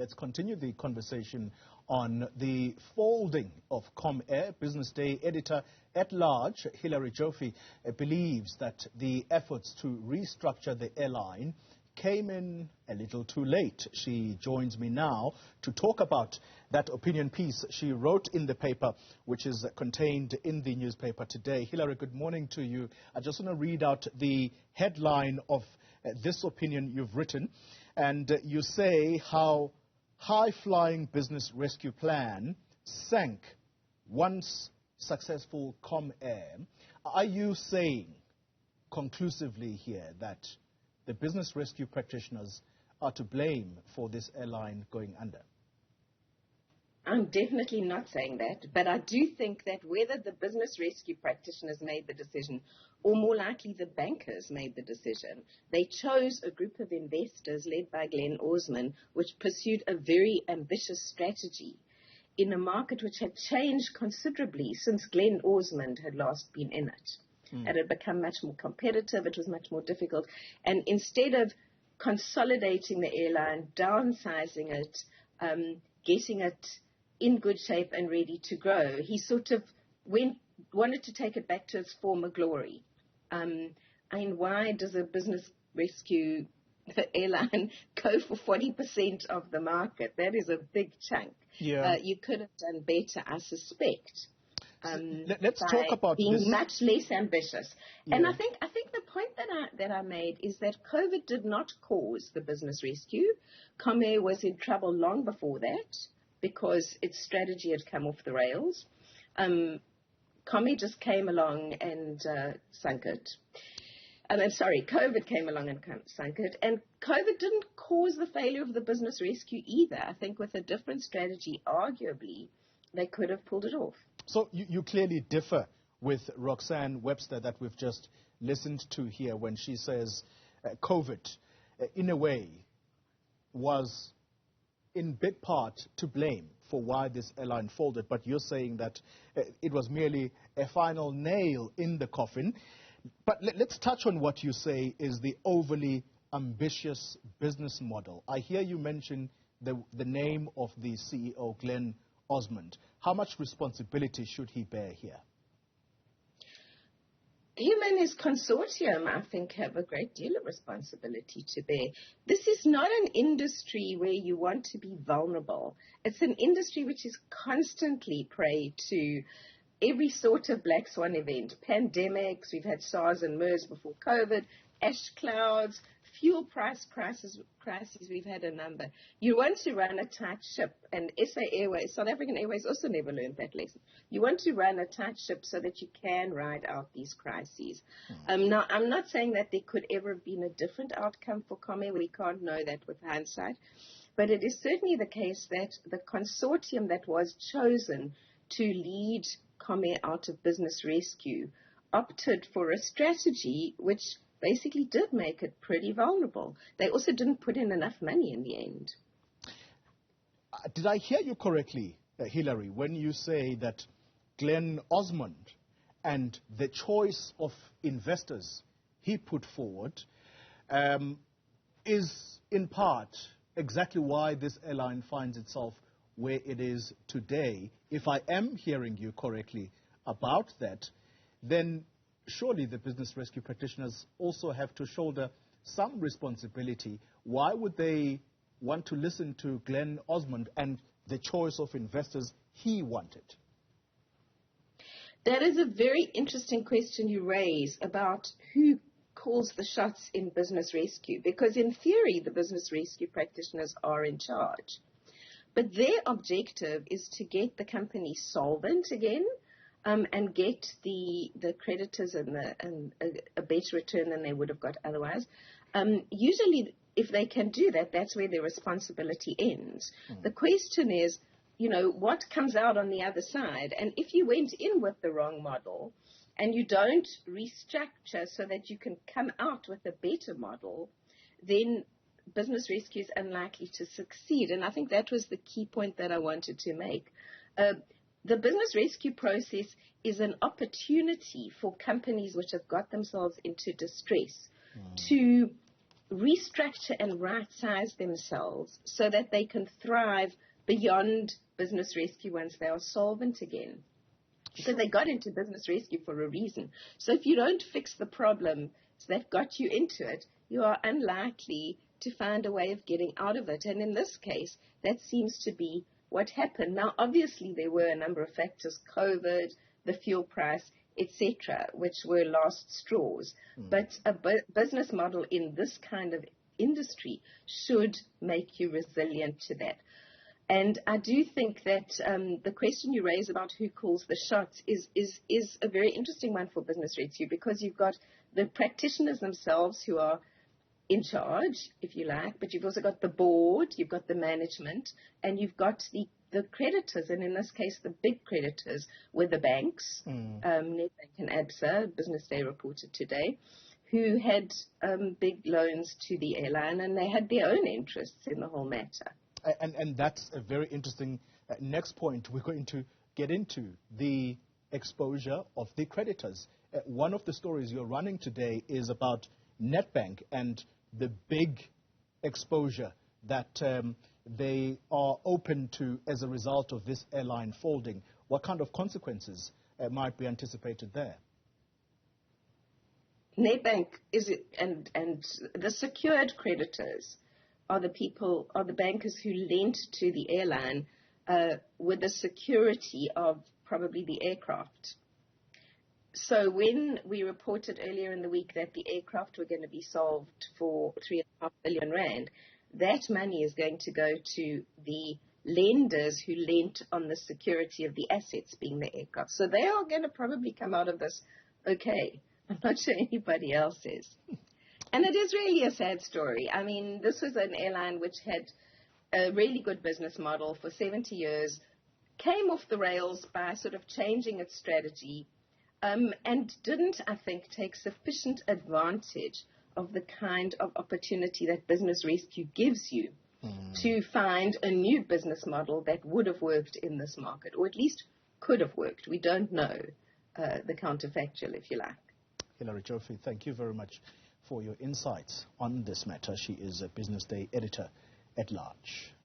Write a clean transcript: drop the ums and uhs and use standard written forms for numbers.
let's continue the conversation on the folding of Comair. Business Day editor-at-large Hilary Joffe believes that the efforts to restructure the airline came in a little too late. She joins me now to talk about that opinion piece she wrote in the paper, which is contained in the newspaper today. Hilary, good morning to you. I just want to read out the headline of this opinion you've written. And you say how high-flying business rescue plan sank once successful Comair. Are you saying conclusively here that the business rescue practitioners are to blame for this airline going under? I'm definitely not saying that, but I do think that whether the business rescue practitioners made the decision or more likely the bankers made the decision, they chose a group of investors led by Glenn Osmond, which pursued a very ambitious strategy in a market which had changed considerably since Glenn Osmond had last been in it. It had become much more competitive, it was much more difficult, and instead of consolidating the airline, downsizing it, getting it in good shape and ready to grow, he sort of wanted to take it back to its former glory. I mean, why does a business rescue airline go for 40% of the market? That is a big chunk. Yeah. You could have done better, I suspect. Let's talk about being this. much less ambitious. Yeah. And I think the point that I made is that COVID did not cause the business rescue. Comair was in trouble long before that because its strategy had come off the rails. Comair just came along and sunk it. I'm sorry, COVID came along and sunk it. And COVID didn't cause the failure of the business rescue either. I think with a different strategy, arguably, they could have pulled it off. So you clearly differ with Roxanne Webster that we've just listened to here when she says COVID, in a way, was in big part to blame for why this airline folded. But you're saying that it was merely a final nail in the coffin. But let's touch on what you say is the overly ambitious business model. I hear you mention the name of the CEO, Glenn Osmond. How much responsibility should he bear here? Him and his consortium, I think, have a great deal of responsibility to bear. This is not an industry where you want to be vulnerable. It's an industry which is constantly prey to every sort of black swan event. Pandemics, we've had SARS and MERS before COVID, ash clouds, fuel price crises, we've had a number. You want to run a tight ship, and SA Airways, South African Airways also never learned that lesson. You want to run a tight ship so that you can ride out these crises. Now, I'm not saying that there could ever have been a different outcome for Comair. We can't know that with hindsight. But it is certainly the case that the consortium that was chosen to lead Comair out of business rescue opted for a strategy which basically did make it pretty vulnerable. They also didn't put in enough money in the end. Did I hear you correctly, Hilary, when you say that Glenn Osmond and the choice of investors he put forward is in part exactly why this airline finds itself where it is today? If I am hearing you correctly about that, then surely the business rescue practitioners also have to shoulder some responsibility. Why would they want to listen to Glenn Osmond and the choice of investors he wanted? That is a very interesting question you raise about who calls the shots in business rescue, because in theory the business rescue practitioners are in charge. But their objective is to get the company solvent again, and get the creditors and a better return than they would have got otherwise. Usually, if they can do that, that's where their responsibility ends. The question is, what comes out on the other side? And if you went in with the wrong model and you don't restructure so that you can come out with a better model, then business rescue is unlikely to succeed. And I think that was the key point that I wanted to make. The business rescue process is an opportunity for companies which have got themselves into distress to restructure and right-size themselves so that they can thrive beyond business rescue once they are solvent again. So they got into business rescue for a reason. So if you don't fix the problems that got you into it, you are unlikely to find a way of getting out of it. And in this case, that seems to be what happened. Now, obviously, there were a number of factors, COVID, the fuel price, etc., which were last straws. But a business model in this kind of industry should make you resilient to that. And I do think that the question you raise about who calls the shots is a very interesting one for business rescue, because you've got the practitioners themselves who are in charge, if you like, but you've also got the board, you've got the management, and you've got the creditors. And in this case, the big creditors were the banks, Nedbank and ABSA, Business Day reported today, who had big loans to the airline, and they had their own interests in the whole matter. And that's a very interesting next point. We're going to get into the exposure of the creditors. One of the stories you're running today is about Nedbank and the big exposure that they are open to as a result of this airline folding. What kind of consequences might be anticipated there? Nedbank and the secured creditors are the bankers who lent to the airline with the security of probably the aircraft. So when we reported earlier in the week that the aircraft were going to be solved for 3.5 billion rand, that money is going to go to the lenders who lent on the security of the assets, being the aircraft. So they are going to probably come out of this okay. I'm not sure anybody else is. And it is really a sad story. I mean, this was an airline which had a really good business model for 70 years, came off the rails by sort of changing its strategy, and didn't, I think, take sufficient advantage of the kind of opportunity that business rescue gives you to find a new business model that would have worked in this market, or at least could have worked. We don't know the counterfactual, if you like. Hilary Joffe, thank you very much for your insights on this matter. She is a Business Day editor at large.